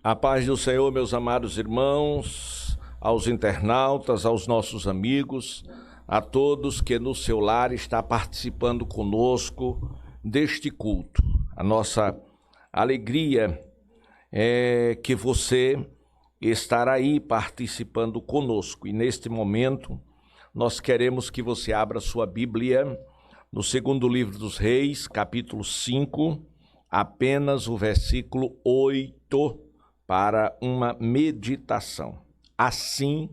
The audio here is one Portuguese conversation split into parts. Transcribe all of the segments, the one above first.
A paz do Senhor, meus amados irmãos, aos internautas, aos nossos amigos, a todos que no seu lar está participando conosco deste culto. A nossa alegria é que você estará aí participando conosco. E neste momento, nós queremos que você abra sua Bíblia no segundo livro dos Reis, capítulo 5, apenas o versículo 8, para uma meditação. Assim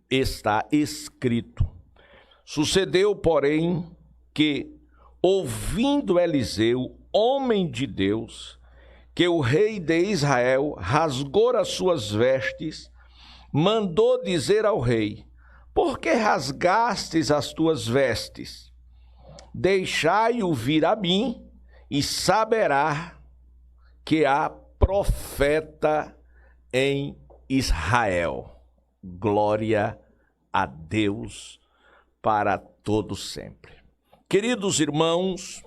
está escrito. Sucedeu, porém, que, ouvindo Eliseu, homem de Deus, que o rei de Israel rasgou as suas vestes, mandou dizer ao rei: por que rasgastes as tuas vestes? Deixai-o vir a mim, e saberá que há profeta em Israel. Glória a Deus para todo sempre. Queridos irmãos,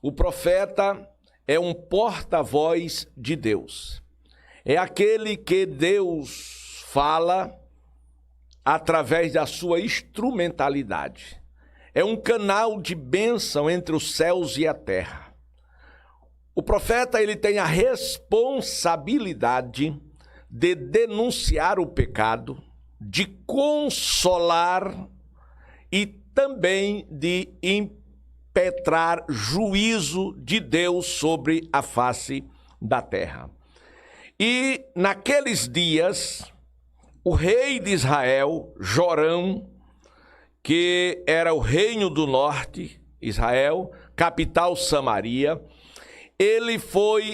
o profeta é um porta-voz de Deus. É aquele que Deus fala através da sua instrumentalidade. É um canal de bênção entre os céus e a terra. O profeta, ele tem a responsabilidade de denunciar o pecado, de consolar e também de impetrar juízo de Deus sobre a face da terra. E naqueles dias, o rei de Israel, Jorão, que era o reino do norte, Israel, capital Samaria, ele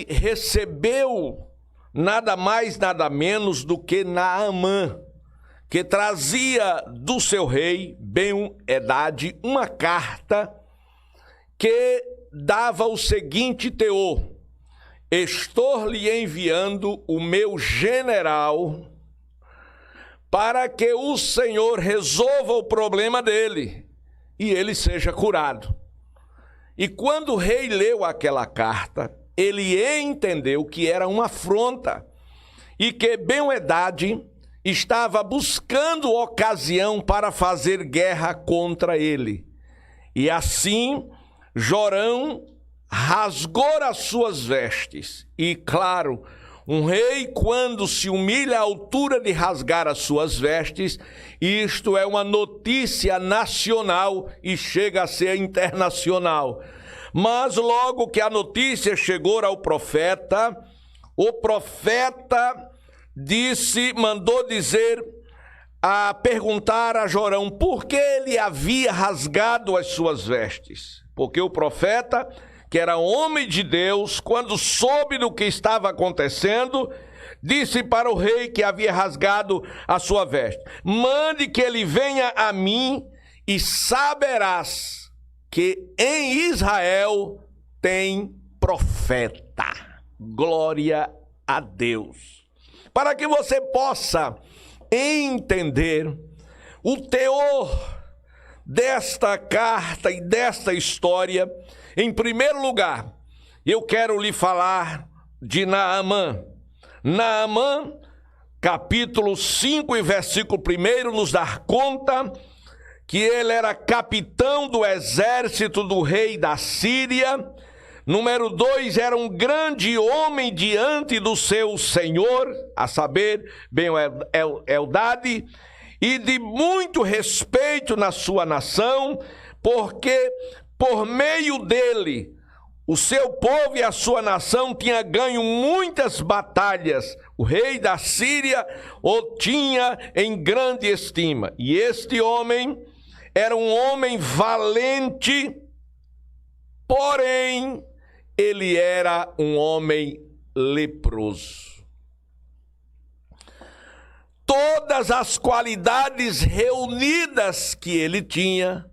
recebeu nada mais, nada menos do que Naamã, que trazia do seu rei, Ben-Hadad, uma carta que dava o seguinte teor: estou lhe enviando o meu general para que o Senhor resolva o problema dele e ele seja curado. E quando o rei leu aquela carta, ele entendeu que era uma afronta e que Ben-Hadad estava buscando ocasião para fazer guerra contra ele. E assim, Jorão rasgou as suas vestes. E claro, um rei, quando se humilha à altura de rasgar as suas vestes, isto é uma notícia nacional e chega a ser internacional. Mas logo que a notícia chegou ao profeta, o profeta mandou perguntar a Jorão por que ele havia rasgado as suas vestes. Porque o profeta, que era homem de Deus, quando soube do que estava acontecendo, disse para o rei que havia rasgado a sua veste: mande que ele venha a mim e saberás que em Israel tem profeta. Glória a Deus. Para que você possa entender o teor desta carta e desta história, em primeiro lugar, eu quero lhe falar de Naamã. Naamã, capítulo 5 e versículo 1, nos dá conta que ele era capitão do exército do rei da Síria. Número 2, era um grande homem diante do seu senhor, a saber, Ben-Hadad, e de muito respeito na sua nação, porque por meio dele, o seu povo e a sua nação tinha ganho muitas batalhas. O rei da Síria o tinha em grande estima. E este homem era um homem valente, porém, ele era um homem leproso. Todas as qualidades reunidas que ele tinha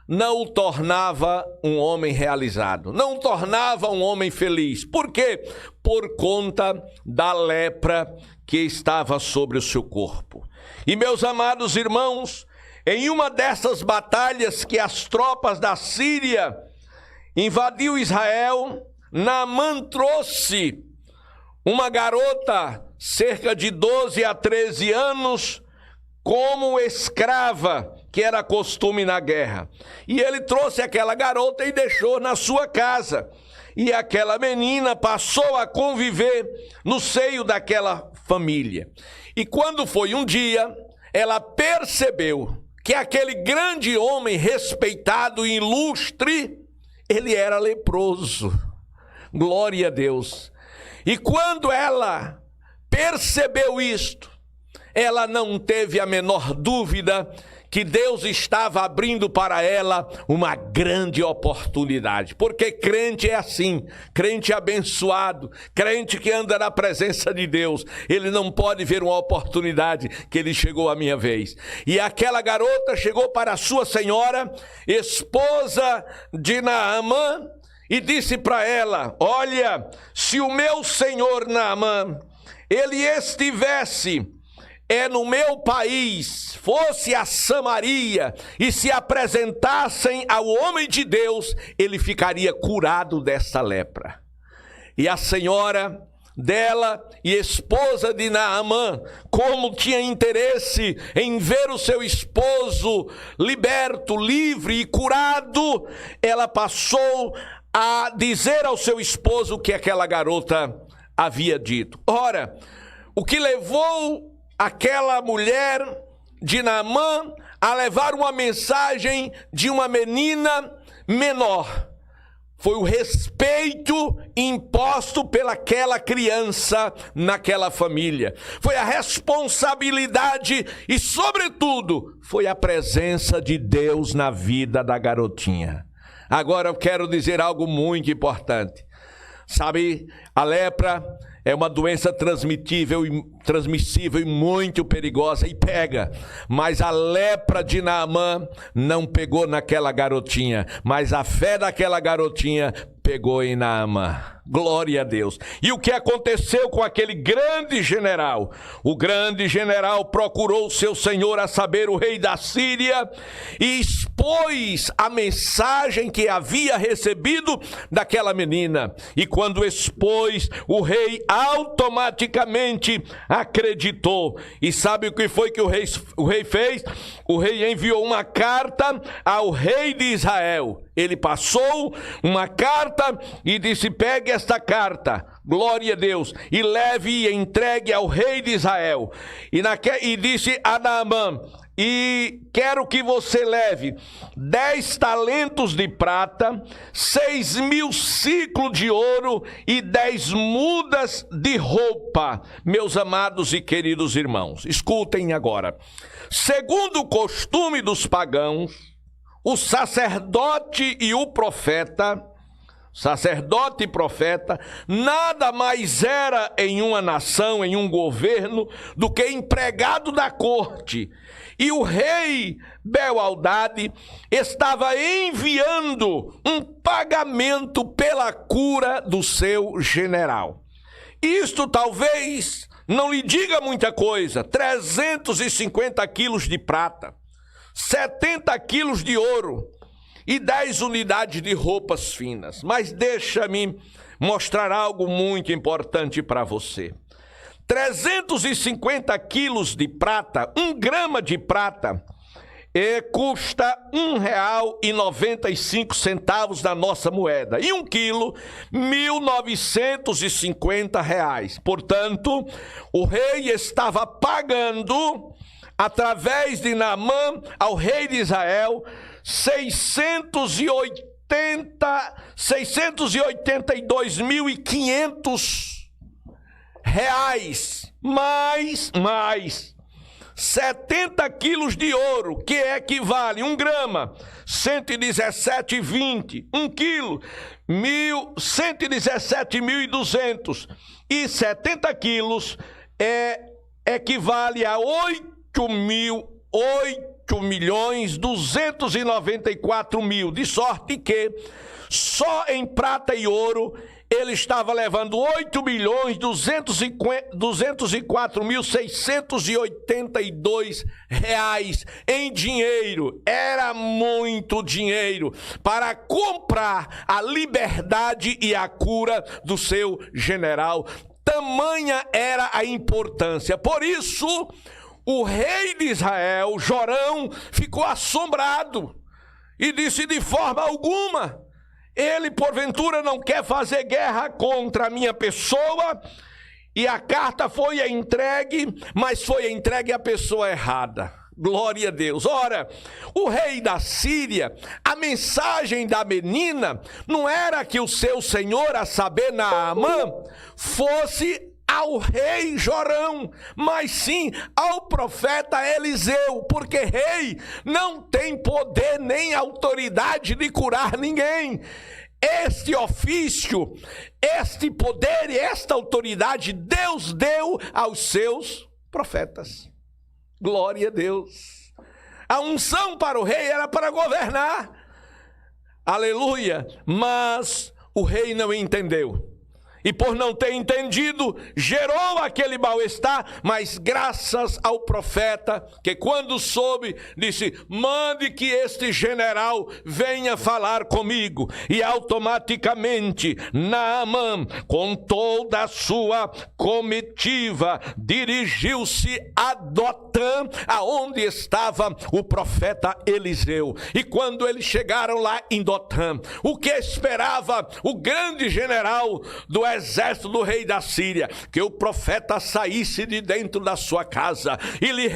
não o tornava um homem realizado, não o tornava um homem feliz. Por quê? Por conta da lepra que estava sobre o seu corpo. E meus amados irmãos, em uma dessas batalhas que as tropas da Síria invadiu Israel, Naamã trouxe uma garota, cerca de 12 a 13 anos, como escrava, que era costume na guerra. E ele trouxe aquela garota e deixou na sua casa. E aquela menina passou a conviver no seio daquela família. E quando foi um dia, ela percebeu que aquele grande homem respeitado e ilustre, ele era leproso. Glória a Deus. E quando ela percebeu isto, ela não teve a menor dúvida que Deus estava abrindo para ela uma grande oportunidade. Porque crente é assim, crente abençoado, crente que anda na presença de Deus, ele não pode ver uma oportunidade que ele chegou a minha vez. E aquela garota chegou para a sua senhora, esposa de Naamã, e disse para ela: olha, se o meu senhor Naamã, ele estivesse no meu país, fosse a Samaria e se apresentassem ao homem de Deus, ele ficaria curado dessa lepra. E a senhora dela e esposa de Naamã, como tinha interesse em ver o seu esposo liberto, livre e curado, ela passou a dizer ao seu esposo o que aquela garota havia dito. Ora, o que levou aquela mulher de Naamã a levar uma mensagem de uma menina menor foi o respeito imposto pelaquela criança naquela família. Foi a responsabilidade e, sobretudo, foi a presença de Deus na vida da garotinha. Agora eu quero dizer algo muito importante. Sabe, a lepra é uma doença transmissível e muito perigosa e pega. Mas a lepra de Naamã não pegou naquela garotinha, mas a fé daquela garotinha pegou em Naamã. Glória a Deus. E o que aconteceu com aquele grande general? O grande general procurou seu senhor, a saber, o rei da Síria, e expôs a mensagem que havia recebido daquela menina. E quando expôs, o rei automaticamente acreditou. E sabe o que foi que o rei fez? O rei enviou uma carta ao rei de Israel. Ele passou uma carta e disse: pegue esta carta, glória a Deus, e leve e entregue ao rei de Israel. E disse a Naamã: e quero que você leve 10 talentos de prata, 6.000 ciclos de ouro e 10 mudas de roupa. Meus amados e queridos irmãos, escutem agora. Segundo o costume dos pagãos, o sacerdote e o profeta, sacerdote e profeta, nada mais era em uma nação, em um governo, do que empregado da corte. E o rei Bel-Hadad estava enviando um pagamento pela cura do seu general. Isto talvez não lhe diga muita coisa: 350 quilos de prata, 70 quilos de ouro e 10 unidades de roupas finas. Mas deixa-me mostrar algo muito importante para você. 350 quilos de prata, 1 grama de prata, custa R$1,95 da nossa moeda. E 1 quilo, R$1.950. Portanto, o rei estava pagando, através de Naamã, ao rei de Israel, 682.500 reais, mais 70 quilos de ouro, que equivale 1 grama, 117,20, 1 quilo, 117.200, e 70 quilos equivale a 8.294.000, de sorte que só em prata e ouro ele estava levando 8.204.682 reais em dinheiro. Era muito dinheiro para comprar a liberdade e a cura do seu general. tamanha era a importância. Por isso, o rei de Israel, Jorão, ficou assombrado e disse: de forma alguma, ele porventura não quer fazer guerra contra a minha pessoa. E a carta foi entregue, mas foi entregue à pessoa errada. Glória a Deus. Ora, o rei da Síria, a mensagem da menina não era que o seu senhor, a saber, Naamã, fosse ao rei Jorão, mas sim ao profeta Eliseu, porque rei não tem poder nem autoridade de curar ninguém. Este ofício, este poder e esta autoridade Deus deu aos seus profetas. Glória a Deus. A unção para o rei era para governar. Aleluia. Mas o rei não entendeu. E por não ter entendido, gerou aquele mal-estar, mas graças ao profeta, que quando soube, disse: mande que este general venha falar comigo. E automaticamente, Naamã, com toda a sua comitiva, dirigiu-se a Dotã, aonde estava o profeta Eliseu. E quando eles chegaram lá em Dotã, o que esperava o grande general do exército do rei da Síria? Que o profeta saísse de dentro da sua casa e lhe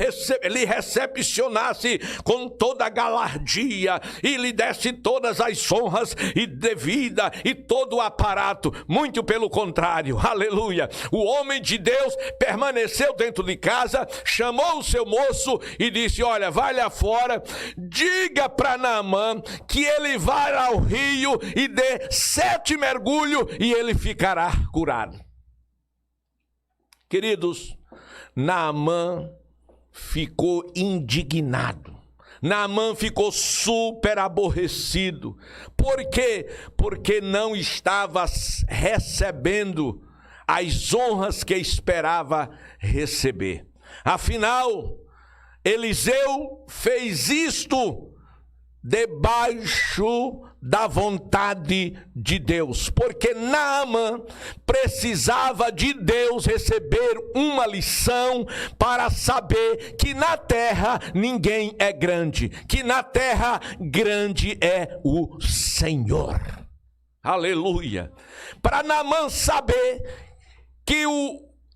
recepcionasse com toda a galardia e lhe desse todas as honras e devida e todo o aparato. Muito pelo contrário, aleluia. O homem de Deus permaneceu dentro de casa, chamou o seu moço e disse: olha, vai lá fora, diga para Naamã que ele vai ao rio e dê 7 mergulhos e ele ficará curado. Queridos, Naamã ficou indignado. Naamã ficou super aborrecido. Por quê? Porque não estava recebendo as honras que esperava receber. Afinal, Eliseu fez isto debaixo da vontade de Deus, porque Naamã precisava de Deus receber uma lição para saber que na terra ninguém é grande, que na terra grande é o Senhor. Aleluia. Para Naamã saber que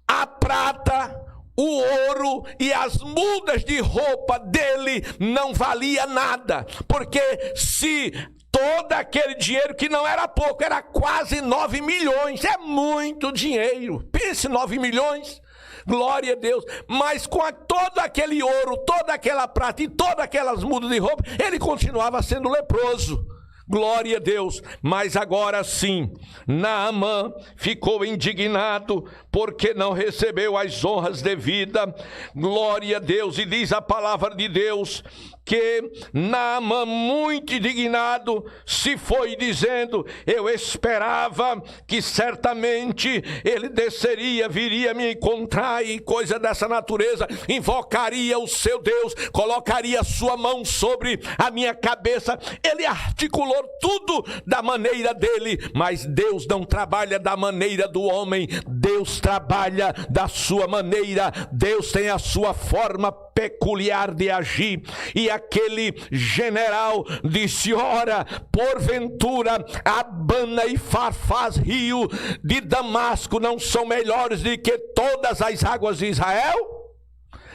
a prata, o ouro e as mudas de roupa dele não valia nada, porque se todo aquele dinheiro, que não era pouco, era quase 9 milhões, é muito dinheiro, pense 9 milhões, glória a Deus, mas com todo aquele ouro, toda aquela prata e todas aquelas mudas de roupa, ele continuava sendo leproso. Glória a Deus. Mas agora sim, Naamã ficou indignado porque não recebeu as honras devidas. Glória a Deus. E diz a palavra de Deus que Naamã, muito indignado, se foi dizendo: eu esperava que certamente ele desceria, viria me encontrar e coisa dessa natureza, invocaria o seu Deus, colocaria sua mão sobre a minha cabeça. Ele articulou tudo da maneira dele, mas Deus não trabalha da maneira do homem, Deus trabalha da sua maneira, Deus tem a sua forma peculiar de agir. E aquele general disse: ora, porventura Abana e Farfaz, rio de Damasco, não são melhores do que todas as águas de Israel?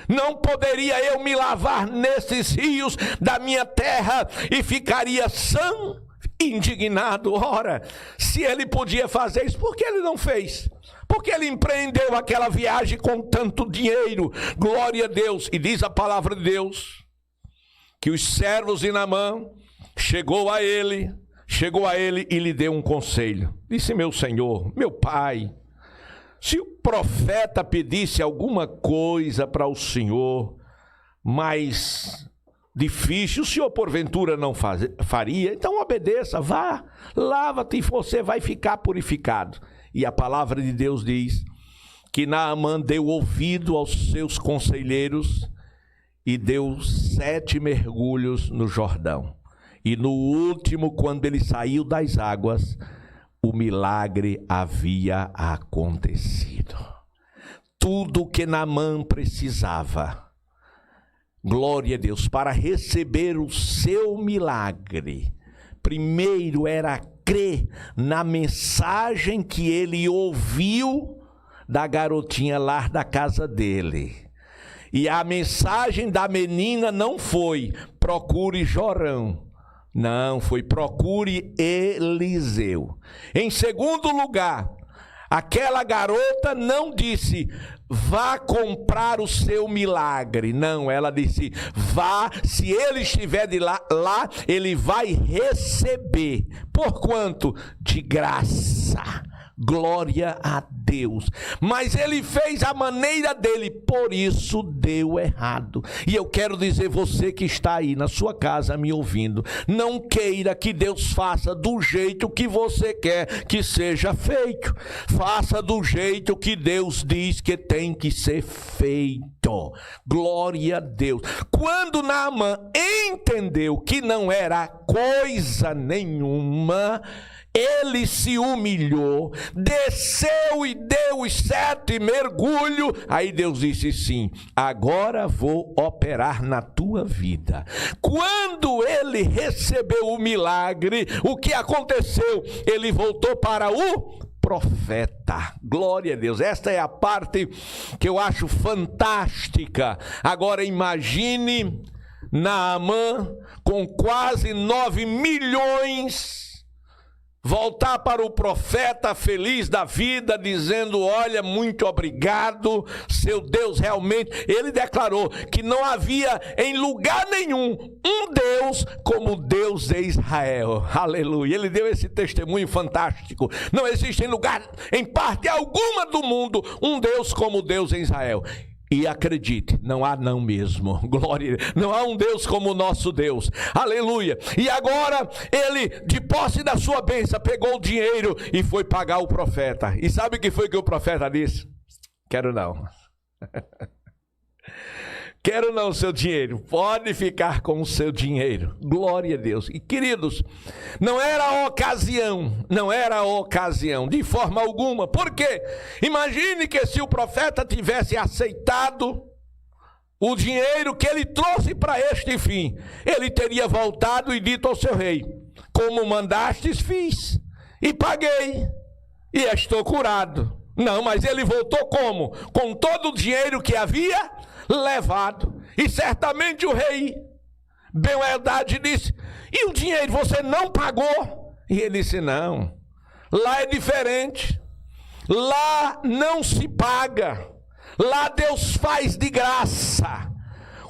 Não poderia eu me lavar nesses rios da minha terra e ficaria sã? Indignado. Ora, se ele podia fazer isso, por que ele não fez? Porque ele empreendeu aquela viagem com tanto dinheiro. Glória a Deus. E diz a palavra de Deus que os servos de Naamã chegou a ele e lhe deu um conselho. Disse: meu senhor, meu pai, se o profeta pedisse alguma coisa para o senhor, mas difícil, o senhor porventura não faria? Então obedeça, vá, lava-te e você vai ficar purificado. E a palavra de Deus diz que Naamã deu ouvido aos seus conselheiros e deu 7 mergulhos no Jordão. E no último, quando ele saiu das águas, o milagre havia acontecido. tudo o que Naamã precisava. Glória a Deus, para receber o seu milagre. Primeiro era crer na mensagem que ele ouviu da garotinha lá da casa dele. E a mensagem da menina não foi: procure Jorão. Não, foi: procure Eliseu. Em segundo lugar, aquela garota não disse: vá comprar o seu milagre. Não, ela disse: vá, se ele estiver lá, ele vai receber. Por quanto? De graça. Glória a Deus. Mas ele fez a maneira dele, por isso deu errado. E eu quero dizer, você que está aí na sua casa me ouvindo, não queira que Deus faça do jeito que você quer que seja feito. Faça do jeito que Deus diz que tem que ser feito. Glória a Deus. Quando Naamã entendeu que não era coisa nenhuma, ele se humilhou, desceu e deu os 7 mergulhos. Aí Deus disse: sim, agora vou operar na tua vida. Quando ele recebeu o milagre, o que aconteceu? Ele voltou para o profeta. Glória a Deus. Esta é a parte que eu acho fantástica. Agora imagine Naamã com quase 9 milhões voltar para o profeta feliz da vida, dizendo: olha, muito obrigado, seu Deus realmente... Ele declarou que não havia em lugar nenhum um Deus como o Deus de Israel. Aleluia. Ele deu esse testemunho fantástico. Não existe em lugar, em parte alguma do mundo, um Deus como o Deus em Israel. E acredite, não há não mesmo. Glória, não há um Deus como o nosso Deus. Aleluia. E agora ele, de posse da sua bênção, pegou o dinheiro e foi pagar o profeta. E sabe o que foi que o profeta disse? Quero não. Quero não o seu dinheiro. Pode ficar com o seu dinheiro. Glória a Deus. E queridos, não era a ocasião, de forma alguma. Por quê? Imagine que se o profeta tivesse aceitado o dinheiro que ele trouxe para este fim, ele teria voltado e dito ao seu rei: como mandastes, fiz, e paguei, e estou curado. Não, mas ele voltou como? Com todo o dinheiro que havia levado. E certamente o rei Ben-Hadad disse: e o dinheiro você não pagou? E ele disse: não, lá é diferente, lá não se paga, lá Deus faz de graça.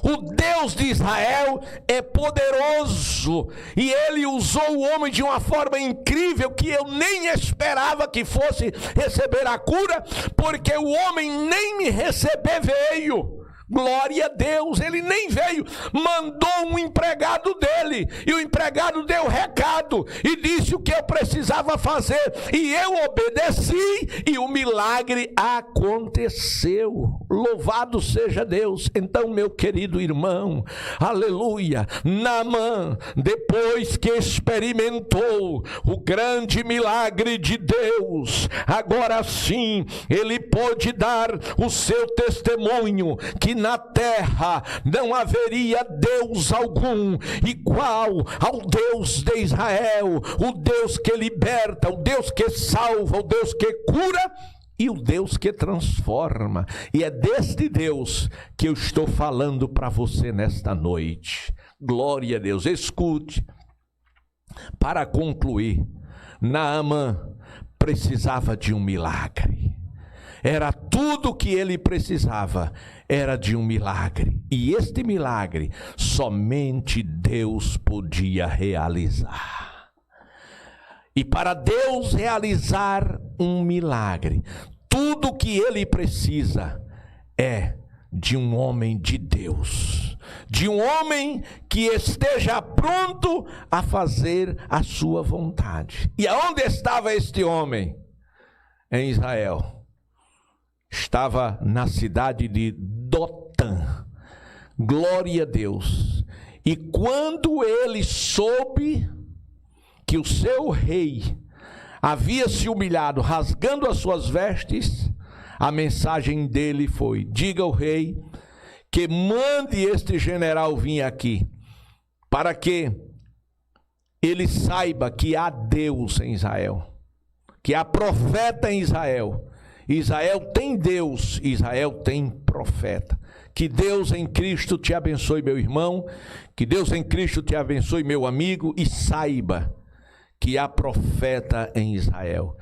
O Deus de Israel é poderoso, e ele usou o homem de uma forma incrível, que eu nem esperava que fosse receber a cura, porque o homem nem me receber veio. Glória a Deus, ele nem veio, mandou um empregado dele, e o empregado deu recado, e disse o que eu precisava fazer, e eu obedeci, e o milagre aconteceu. Louvado seja Deus. Então, meu querido irmão, aleluia, Naamã, depois que experimentou o grande milagre de Deus, agora sim, ele pôde dar o seu testemunho, que na terra não haveria Deus algum igual ao Deus de Israel, o Deus que liberta, o Deus que salva, o Deus que cura e o Deus que transforma. E é deste Deus que eu estou falando para você nesta noite. Glória a Deus. Escute, para concluir, Naamã precisava de um milagre. Era tudo o que ele precisava, era de um milagre. E este milagre somente Deus podia realizar. E para Deus realizar um milagre, tudo o que ele precisa é de um homem de Deus, de um homem que esteja pronto a fazer a sua vontade. E aonde estava este homem? Em Israel. Estava na cidade de Dotã. Glória a Deus. E quando ele soube que o seu rei havia se humilhado, rasgando as suas vestes, A mensagem dele foi: diga ao rei que mande este general vir aqui, para que ele saiba que há Deus em Israel, que há profeta em Israel. Israel tem Deus, Israel tem profeta. Que Deus em Cristo te abençoe, meu irmão. Que Deus em Cristo te abençoe, meu amigo. E saiba que há profeta em Israel.